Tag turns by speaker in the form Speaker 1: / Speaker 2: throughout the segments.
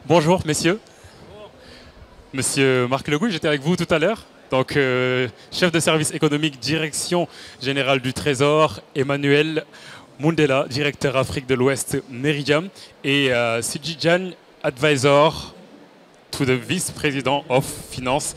Speaker 1: Bonjour, messieurs. Monsieur Marc Legouille, j'étais avec vous tout à l'heure. Donc, chef de service économique, direction générale du Trésor, Emmanuel Mundela, directeur Afrique de l'Ouest, Meridiam, et Sidjijan, advisor to the vice-président of finance,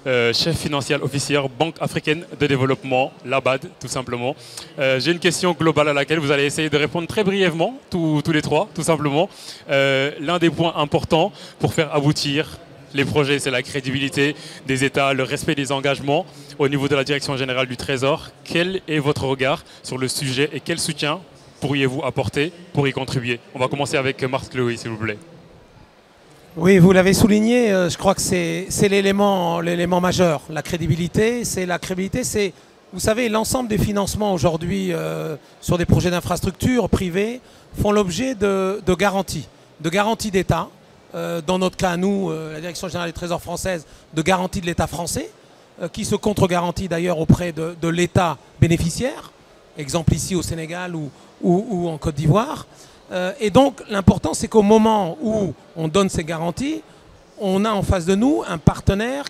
Speaker 1: chef financier officier, Banque africaine de développement, la BAD, tout simplement. J'ai une question globale à laquelle vous allez essayer de répondre très brièvement, tous les trois, tout simplement. L'un des points importants pour faire aboutir les projets, c'est la crédibilité des États, le respect des engagements au niveau de la Direction générale du Trésor. Quel est votre regard sur le sujet et quel soutien pourriez-vous apporter pour y contribuer? On va commencer avec Marc Legouille, s'il vous plaît.
Speaker 2: Oui, vous l'avez souligné, je crois que c'est l'élément majeur. La crédibilité, c'est, vous savez, l'ensemble des financements aujourd'hui sur des projets d'infrastructure privés font l'objet de garanties d'État. Dans notre cas, nous, la Direction générale des Trésors française, de garanties de l'État français, qui se contre-garantit d'ailleurs auprès de l'État bénéficiaire, exemple ici au Sénégal ou en Côte d'Ivoire. Et donc l'important, c'est qu'au moment où on donne ces garanties, on a en face de nous un partenaire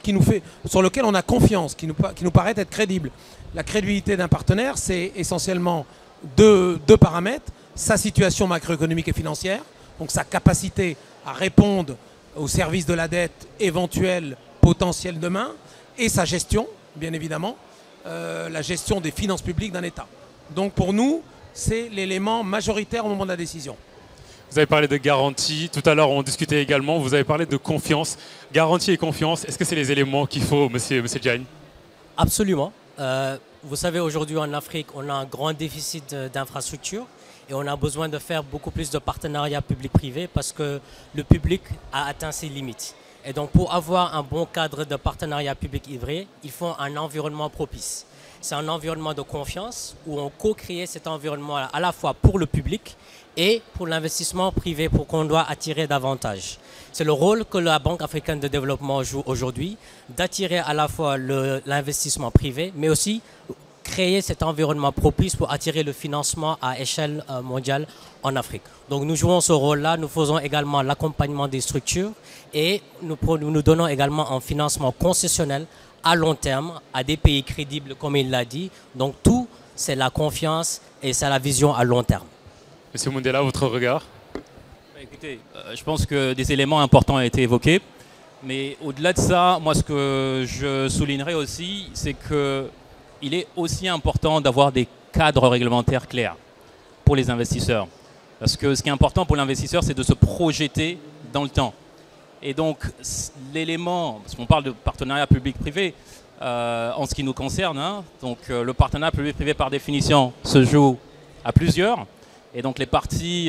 Speaker 2: sur lequel on a confiance, qui nous paraît être crédible. La crédibilité d'un partenaire, c'est essentiellement deux paramètres: sa situation macroéconomique et financière, donc sa capacité à répondre au service de la dette éventuelle, potentielle demain, et sa gestion, bien évidemment, la gestion des finances publiques d'un État. Donc pour nous, c'est l'élément majoritaire au moment de la décision.
Speaker 1: Vous avez parlé de garantie, tout à l'heure on discutait également, vous avez parlé de confiance. Garantie et confiance, est-ce que c'est les éléments qu'il faut, monsieur Diagne?
Speaker 3: Absolument. Vous savez, aujourd'hui en Afrique, on a un grand déficit d'infrastructures. Et on a besoin de faire beaucoup plus de partenariats public-privé parce que le public a atteint ses limites. Et donc pour avoir un bon cadre de partenariat public-privé, il faut un environnement propice. C'est un environnement de confiance où on co-crée cet environnement à la fois pour le public et pour l'investissement privé pour qu'on doit attirer davantage. C'est le rôle que la Banque africaine de développement joue aujourd'hui, d'attirer à la fois l'investissement privé, mais aussi créer cet environnement propice pour attirer le financement à échelle mondiale en Afrique. Donc nous jouons ce rôle-là, nous faisons également l'accompagnement des structures et nous donnons également un financement concessionnel à long terme à des pays crédibles, comme il l'a dit. Donc tout, c'est la confiance et c'est la vision à long terme.
Speaker 1: Monsieur Mundela, votre regard?
Speaker 4: Écoutez, je pense que des éléments importants ont été évoqués. Mais au-delà de ça, moi ce que je soulignerais aussi, c'est que il est aussi important d'avoir des cadres réglementaires clairs pour les investisseurs. Parce que ce qui est important pour l'investisseur, c'est de se projeter dans le temps. Et donc, l'élément, parce qu'on parle de partenariat public-privé, en ce qui nous concerne, hein, donc le partenariat public-privé par définition se joue à plusieurs. Et donc les parties,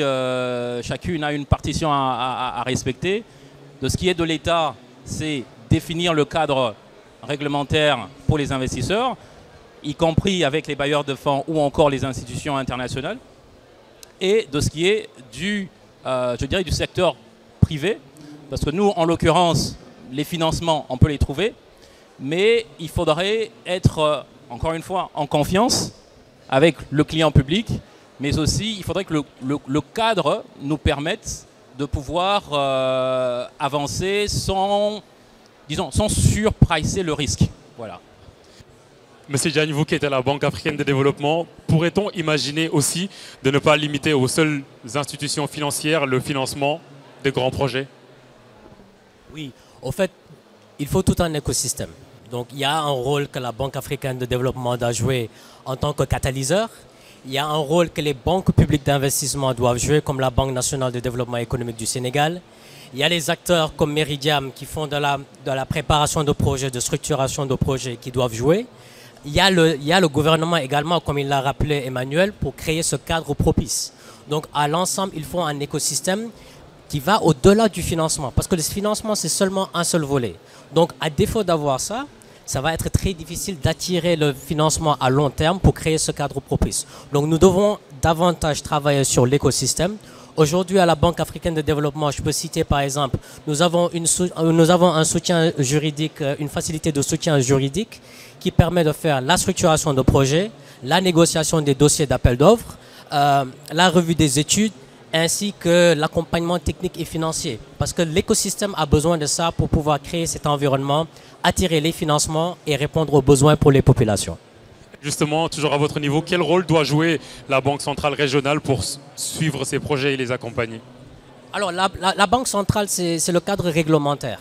Speaker 4: chacune a une partition à respecter. De ce qui est de l'État, c'est définir le cadre réglementaire pour les investisseurs, y compris avec les bailleurs de fonds ou encore les institutions internationales, et de ce qui est je dirais, du secteur privé, parce que nous, en l'occurrence, les financements, on peut les trouver, mais il faudrait être, encore une fois, en confiance avec le client public, mais aussi, il faudrait que le cadre nous permette de pouvoir avancer sans surpricer le risque. Voilà.
Speaker 1: Monsieur Diagne, vous qui êtes à la Banque africaine de développement, pourrait-on imaginer aussi de ne pas limiter aux seules institutions financières le financement de grands projets?
Speaker 3: Oui, au fait, il faut tout un écosystème. Donc il y a un rôle que la Banque africaine de développement doit jouer en tant que catalyseur. Il y a un rôle que les banques publiques d'investissement doivent jouer, comme la Banque nationale de développement économique du Sénégal. Il y a les acteurs comme Meridiam qui font de la préparation de projets, de structuration de projets qui doivent jouer. Il y a le gouvernement également, comme il l'a rappelé Emmanuel, pour créer ce cadre propice. Donc à l'ensemble, il faut un écosystème qui va au-delà du financement. Parce que le financement, c'est seulement un seul volet. Donc à défaut d'avoir ça, ça va être très difficile d'attirer le financement à long terme pour créer ce cadre propice. Donc nous devons davantage travailler sur l'écosystème. Aujourd'hui, à la Banque africaine de développement, je peux citer par exemple, nous avons un soutien juridique, une facilité de soutien juridique qui permet de faire la structuration de projets, la négociation des dossiers d'appel d'offres, la revue des études ainsi que l'accompagnement technique et financier. Parce que l'écosystème a besoin de ça pour pouvoir créer cet environnement, attirer les financements et répondre aux besoins pour les populations.
Speaker 1: Justement, toujours à votre niveau, quel rôle doit jouer la Banque centrale régionale pour suivre ces projets et les accompagner?
Speaker 3: Alors, la Banque centrale, c'est le cadre réglementaire.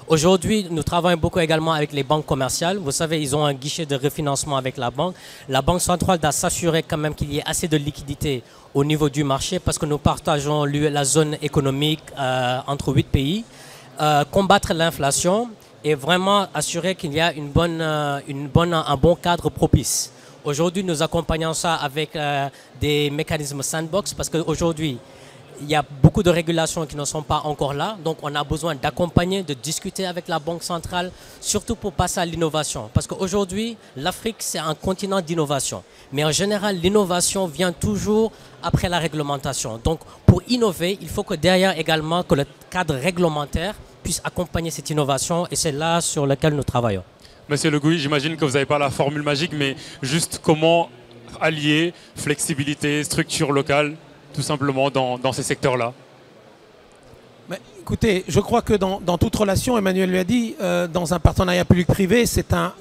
Speaker 3: Aujourd'hui, nous travaillons beaucoup également avec les banques commerciales. Vous savez, ils ont un guichet de refinancement avec la banque. La Banque centrale doit s'assurer quand même qu'il y ait assez de liquidités au niveau du marché parce que nous partageons la zone économique entre 8 pays. Combattre l'inflation et vraiment assurer qu'il y a un bon cadre propice. Aujourd'hui, nous accompagnons ça avec des mécanismes sandbox parce qu'aujourd'hui, il y a beaucoup de régulations qui ne sont pas encore là. Donc, on a besoin d'accompagner, de discuter avec la Banque centrale, surtout pour passer à l'innovation. Parce qu'aujourd'hui, l'Afrique, c'est un continent d'innovation. Mais en général, l'innovation vient toujours après la réglementation. Donc, pour innover, il faut que derrière également, que le cadre réglementaire puisse accompagner cette innovation. Et c'est là sur lequel nous travaillons.
Speaker 1: Monsieur Le Gouy, j'imagine que vous n'avez pas la formule magique, mais juste comment allier flexibilité, structure locale, tout simplement dans ces secteurs-là?
Speaker 2: Écoutez, je crois que dans toute relation, Emmanuel lui a dit, dans un partenariat public-privé,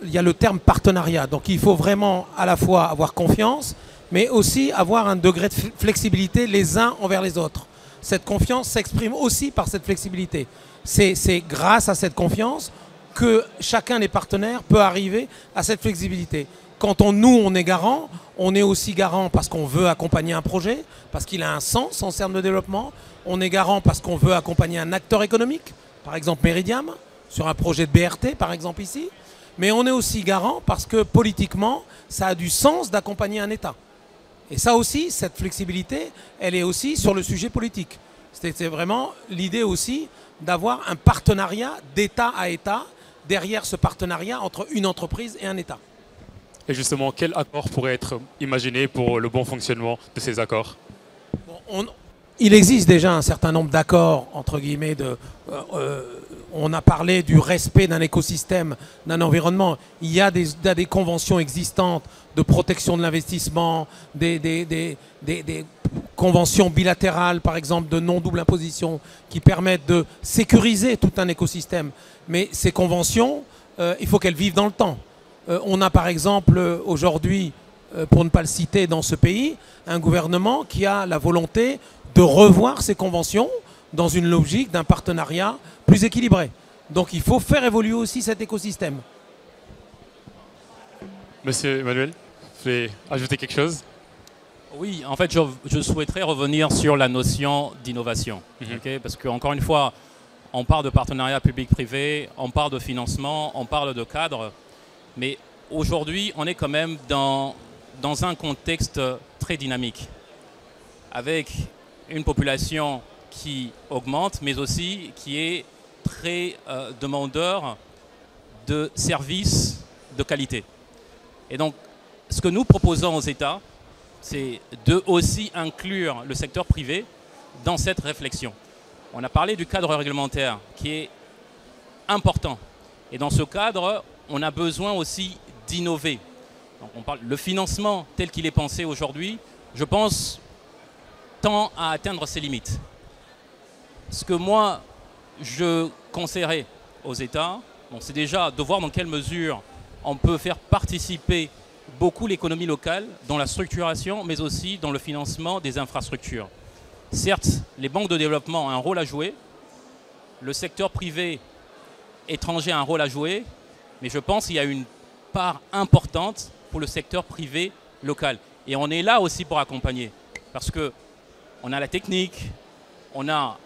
Speaker 2: il y a le terme partenariat. Donc il faut vraiment à la fois avoir confiance, mais aussi avoir un degré de flexibilité les uns envers les autres. Cette confiance s'exprime aussi par cette flexibilité. C'est grâce à cette confiance que chacun des partenaires peut arriver à cette flexibilité. Quand on est garant, on est aussi garant parce qu'on veut accompagner un projet, parce qu'il a un sens en termes de développement. On est garant parce qu'on veut accompagner un acteur économique, par exemple Meridiam, sur un projet de BRT, par exemple ici. Mais on est aussi garant parce que politiquement, ça a du sens d'accompagner un État. Et ça aussi, cette flexibilité, elle est aussi sur le sujet politique. C'est vraiment l'idée aussi d'avoir un partenariat d'État à État derrière ce partenariat entre une entreprise et un État.
Speaker 1: Et justement, quel accord pourrait être imaginé pour le bon fonctionnement de ces accords?
Speaker 2: Il existe déjà un certain nombre d'accords, entre guillemets, on a parlé du respect d'un écosystème, d'un environnement. Il y a des conventions existantes de protection de l'investissement, des conventions bilatérales, par exemple, de non-double imposition, qui permettent de sécuriser tout un écosystème. Mais ces conventions, il faut qu'elles vivent dans le temps. On a par exemple aujourd'hui, pour ne pas le citer dans ce pays, un gouvernement qui a la volonté de revoir ces conventions dans une logique d'un partenariat plus équilibré. Donc il faut faire évoluer aussi cet écosystème.
Speaker 1: Monsieur Emmanuel, vous voulez ajouter quelque chose?
Speaker 4: Oui, en fait, je souhaiterais revenir sur la notion d'innovation. Okay? Parce qu'encore une fois, on parle de partenariat public-privé, on parle de financement, on parle de cadre. Mais aujourd'hui, on est quand même dans un contexte très dynamique, avec une population qui augmente, mais aussi qui est très demandeur de services de qualité. Et donc, ce que nous proposons aux États, c'est de aussi inclure le secteur privé dans cette réflexion. On a parlé du cadre réglementaire qui est important. Et dans ce cadre, on a besoin aussi d'innover. On parle le financement tel qu'il est pensé aujourd'hui, je pense, tend à atteindre ses limites. Ce que moi, je conseillerais aux États, c'est déjà de voir dans quelle mesure on peut faire participer beaucoup l'économie locale dans la structuration, mais aussi dans le financement des infrastructures. Certes, les banques de développement ont un rôle à jouer, le secteur privé étranger a un rôle à jouer, mais je pense qu'il y a une part importante pour le secteur privé local. Et on est là aussi pour accompagner, parce qu'on a la technique, on a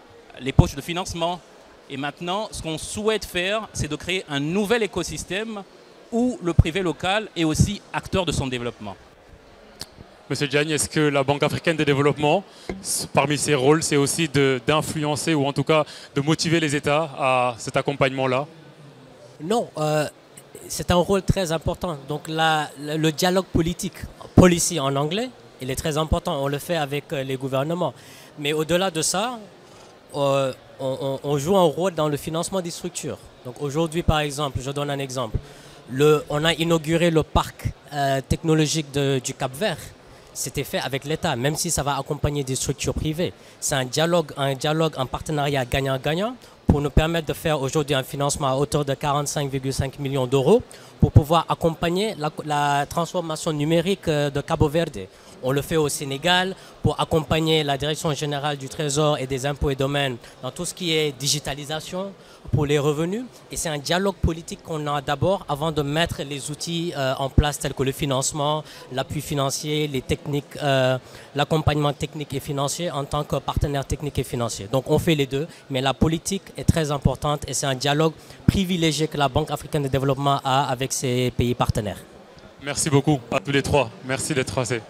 Speaker 4: les poches de financement, et maintenant, ce qu'on souhaite faire, c'est de créer un nouvel écosystème où le privé local est aussi acteur de son développement.
Speaker 1: Monsieur Diagne, est-ce que la Banque africaine de développement, parmi ses rôles, c'est aussi d'influencer ou en tout cas de motiver les États à cet accompagnement-là?
Speaker 3: Non, c'est un rôle très important. Donc le dialogue politique, policy en anglais, il est très important. On le fait avec les gouvernements. Mais au-delà de ça, on joue un rôle dans le financement des structures. Donc aujourd'hui, par exemple, je donne un exemple. On a inauguré le parc technologique du Cap-Vert. c'était fait avec l'État, même si ça va accompagner des structures privées. C'est un dialogue, un partenariat gagnant-gagnant pour nous permettre de faire aujourd'hui un financement à hauteur de 45,5 millions d'euros pour pouvoir accompagner la transformation numérique de Cabo Verde. On le fait au Sénégal pour accompagner la Direction générale du Trésor et des impôts et domaines dans tout ce qui est digitalisation pour les revenus. Et c'est un dialogue politique qu'on a d'abord avant de mettre les outils en place tels que le financement, l'appui financier, les techniques, l'accompagnement technique et financier en tant que partenaire technique et financier. Donc on fait les deux, mais la politique est très importante et c'est un dialogue privilégié que la Banque africaine de développement a avec ses pays partenaires.
Speaker 1: Merci beaucoup à tous les trois. Merci d'être passés.